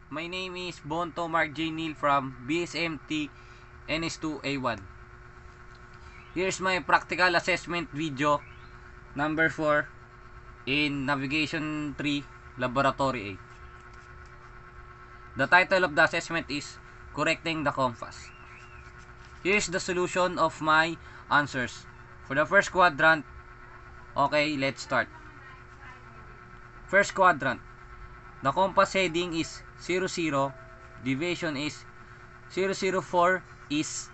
My name is Bonto Mark J. Neal from BSMT NS2A1. Here's my practical assessment video number 4 in Navigation 3 Laboratory 8. The title of the assessment is Correcting the Compass. Here's the solution of my answers. For the first quadrant, okay, let's start. First quadrant, the compass heading is 00, deviation is 004 is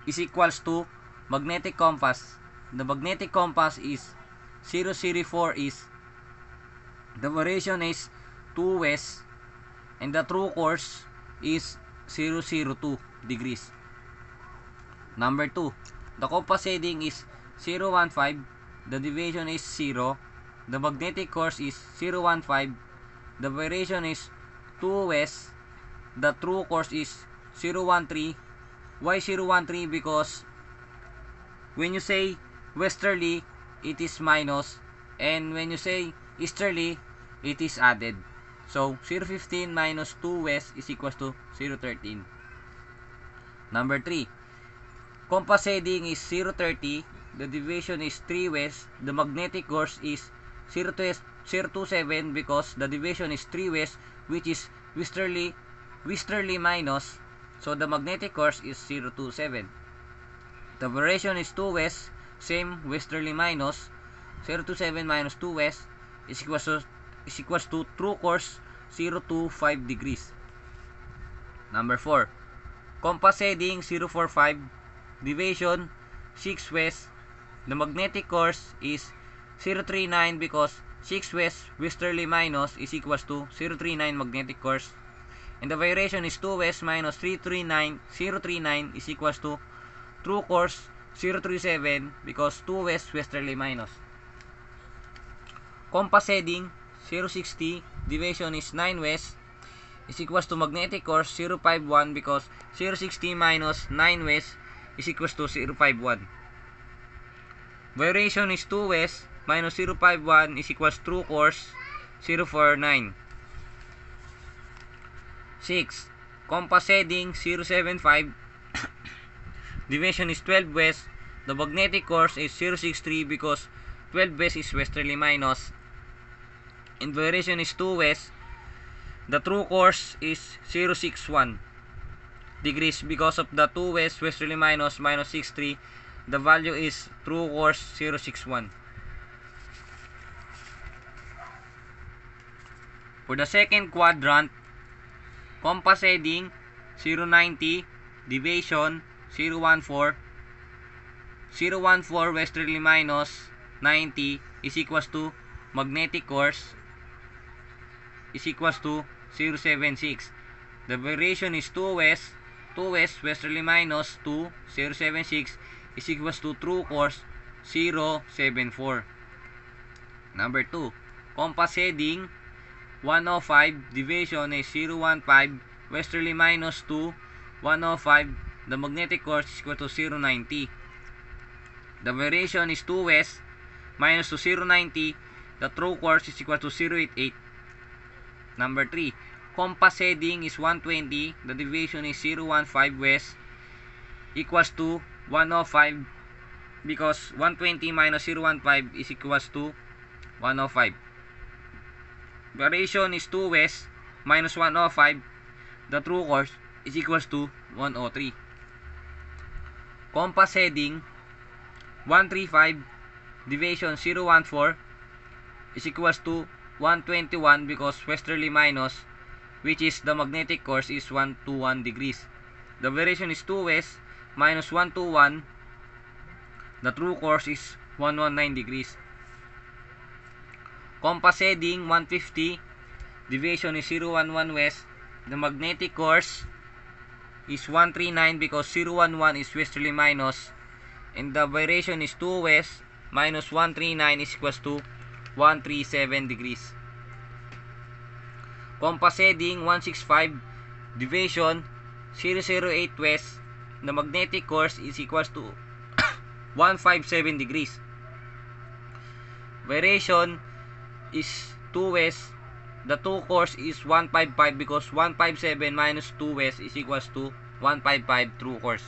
equals to magnetic compass. The magnetic compass is 004 is the variation is 2 west and the true course is 002 degrees. Number 2, the compass heading is 015, the deviation is 0, the magnetic course is 015, the variation is 2 west, the true course is 013. Why 013? Because when you say westerly, it is minus, and when you say easterly, it is added. So 015 minus 2 west is equals to 013. Number 3, compass heading is 030, the deviation is 3 west, the magnetic course is 027 because the deviation is 3 west, which is westerly minus, so the magnetic course is 027. The variation is 2 west, same westerly minus, 027 minus 2 west is equals to true course 025 degrees. Number 4, compass heading 045, deviation 6 west, the magnetic course is 039 because 6 west westerly minus is equals to 039 magnetic course, and the variation is 2 west minus 039 is equals to true course 037 because 2 west westerly minus. Compass heading 060, deviation is 9 west is equals to magnetic course 051 because 060 minus 9 west is equals to 051. Variation is 2 west minus 051 is equals true course 049. 6, compass heading 075, deviation is 12 west, the magnetic course is 063 because 12 west is westerly minus, and variation is 2 west, the true course is 061 degrees because of the 2 west westerly minus 63, the value is true course 061. For the second quadrant, compass heading 090, deviation 014 westerly minus 90 is equals to magnetic course is equals to 076. The variation is 2 west westerly minus 2 076 is equals to true course 074. Number 2, compass heading 105, deviation is 015 westerly minus 2 105, the magnetic course is equal to 090. The variation is 2 west minus to 090, the true course is equal to 088. Number 3, compass heading is 120, the deviation is 015 west equals to 105 because 120 minus 015 is equals to 105. Variation is 2 west minus 105, the true course is equals to 103. Compass heading 135, deviation 014 is equals to 121 because westerly minus, which is the magnetic course, is 121 degrees. The variation is 2 west minus 121, the true course is 119 degrees. Compass heading 150, deviation is 011 west, the magnetic course is 139 because 011 is westerly minus, and the variation is 2 west minus 139 is equals to 137 degrees. Compass heading 165, deviation 008 west, the magnetic course is equals to 157 degrees. Variation is 2 west the 2 course is 155 because 157 minus 2 west is equals to 155 true course.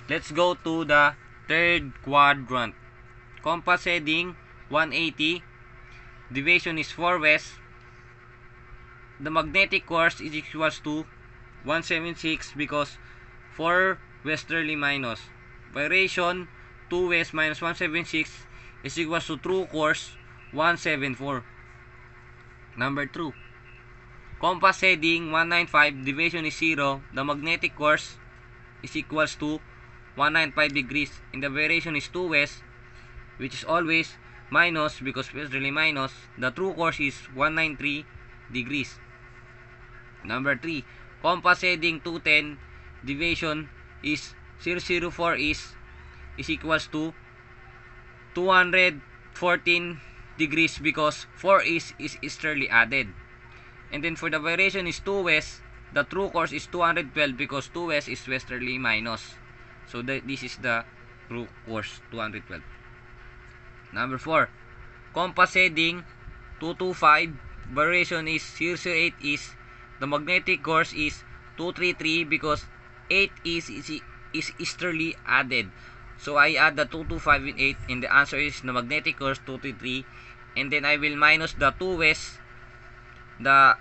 Let's go to the third quadrant. Compass heading 180. Deviation is 4 west. The magnetic course is equals to 176 because 4 westerly minus. Variation 2 west minus 176 is equals to true course 174. Number 2. Compass heading 195. Deviation is 0. The magnetic course is equals to 195 degrees. And the variation is 2 west, which is always minus because westerly minus. The true course is 193 degrees. Number 3. Compass heading 210. Deviation is 004 is equals to 214 degrees because 4 is easterly added. And then for the variation is 2 west, the true course is 212 because 2 west is westerly minus. So this is the true course, 212. Number 4. Compass heading 225. Variation is 008 is. The magnetic course is 233 because 8 is easterly added. So I add the 225 and 8 and the answer is the magnetic course 233. And then I will minus the 2 west. The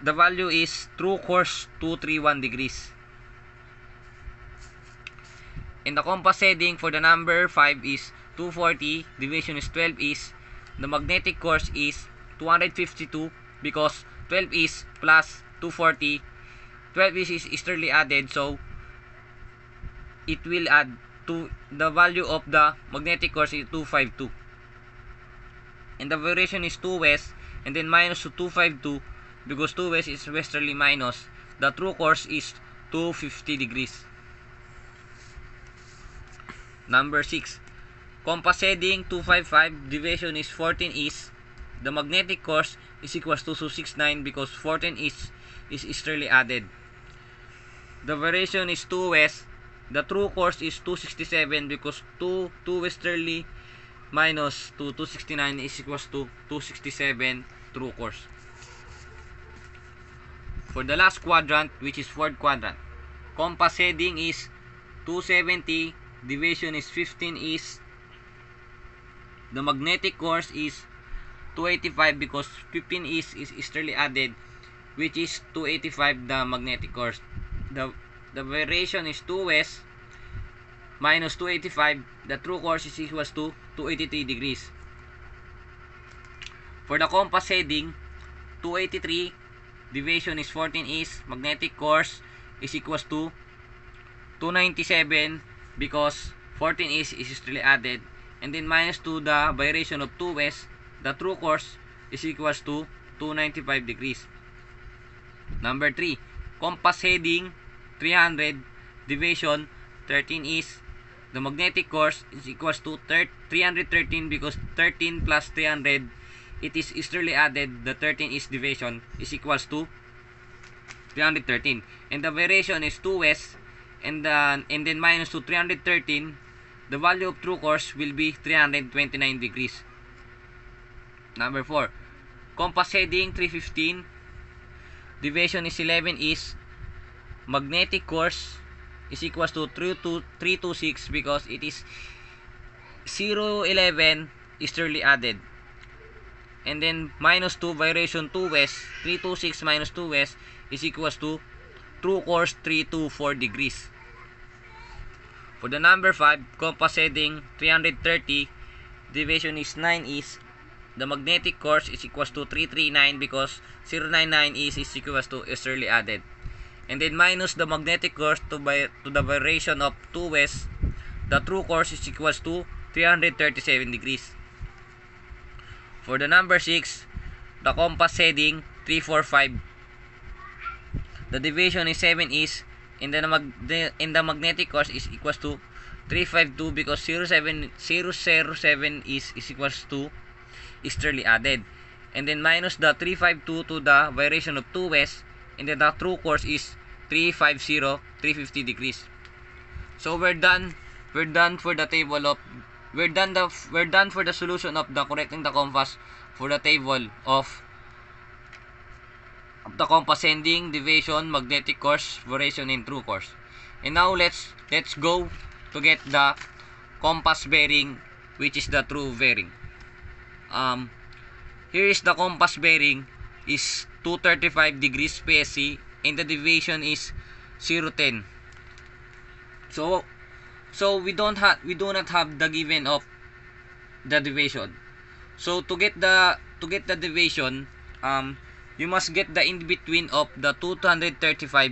value is true course 231 degrees. And the compass heading for the number 5 is 240. Deviation is 12 is. The magnetic course is 252 because 12 is plus 240. 12 is easterly added, so it will add to the value of the magnetic course is 252. And the variation is 2 west and then minus to 252 because 2 west is westerly minus. The true course is 250 degrees. Number 6. Compass heading 255. Deviation is 14 is. The magnetic course is equals to 269 because 14 is easterly added. The variation is 2 west. The true course is 267 because 2 westerly minus 269 is equals to 267 true course. For the last quadrant, which is fourth quadrant, compass heading is 270. Deviation is 15 is. The magnetic course is 285 because 15 is easterly added, which is 285 the magnetic course. The variation is 2 west minus 285. The true course is equals to 283 degrees. For the compass heading 283. Deviation is 14 is. Magnetic course is equals to 297 because 14 is easterly added. And then minus 2 the variation of 2 west. The true course is equals to 295 degrees. Number 3. Compass heading 300. Deviation 13 is. The magnetic course is equals to 313 because 13 plus 300 it is easterly added. The 13 is deviation is equals to 313. And the variation is 2 west and then minus to 313. The value of true course will be 329 degrees. Number 4. Compass heading 315. Deviation is 11 is. Magnetic course is equals to 326 because it is 011 easterly added. And then minus 2 variation 2 west. 326 minus 2 west is equals to true course 324 degrees. For the number 5, compass heading 330. Deviation is 9 is. The magnetic course is equals to 339 because 099 is equals to easterly added. And then minus the magnetic course to the variation of 2 west. The true course is equals to 337 degrees. For the number 6, the compass heading 345. The deviation is 7 is. In the magnetic course is equals to 352 because 007 is equals to easterly added. And then minus the 352 to the variation of 2 west. And then the true course is 350 degrees. So we're done for the table of we're done for the solution of the correcting the compass for the table of the compass sending, deviation, magnetic course, variation, and true course. And now let's go to get the compass bearing, which is the true bearing. Here is the compass bearing is 235 degrees PSC, and the deviation is 0.10. So we do not have the given of the deviation. So to get the deviation, you must get the in between of the 235.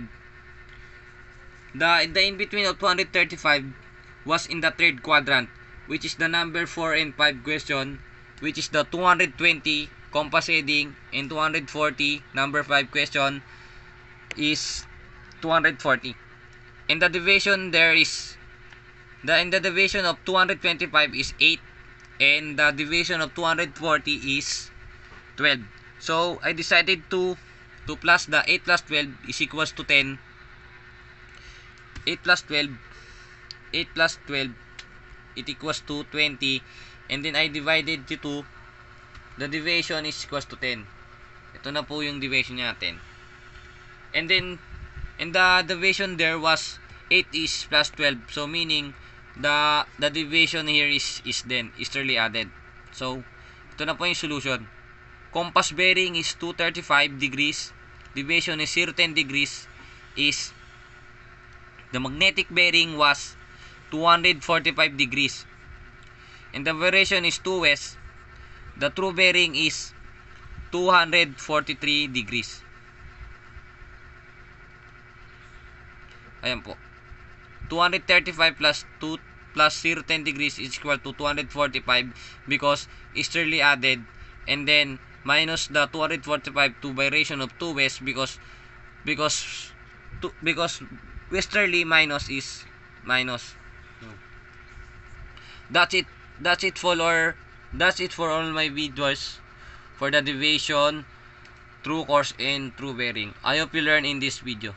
The in between of 235 was in the third quadrant, which is the number 4 and 5 question, which is the 220 compass heading, and 240 number 5 question is 240. And the deviation there is the deviation of 225 is 8, and the deviation of 240 is 12. So I decided to plus the 8 plus 12 is equals to 10. 8 plus 12 it equals to 20, and then I divided the 2. The deviation is equals to 10. Ito na po yung deviation natin. And then the deviation there was 8 is plus 12, so meaning the deviation here is then easterly added. So ito na po yung solution. Compass bearing is 235 degrees, deviation is 0.10 degrees, is the magnetic bearing was 245 degrees, and the variation is 2 west. The true bearing is 243 degrees. Ayan po. 235 plus 2 plus 0.10 degrees is equal to 245 because easterly added, and then minus the 245 to variation of 2 west because westerly minus is minus. That's it for all my videos for the deviation, true course, and true bearing. I hope you learn in this video.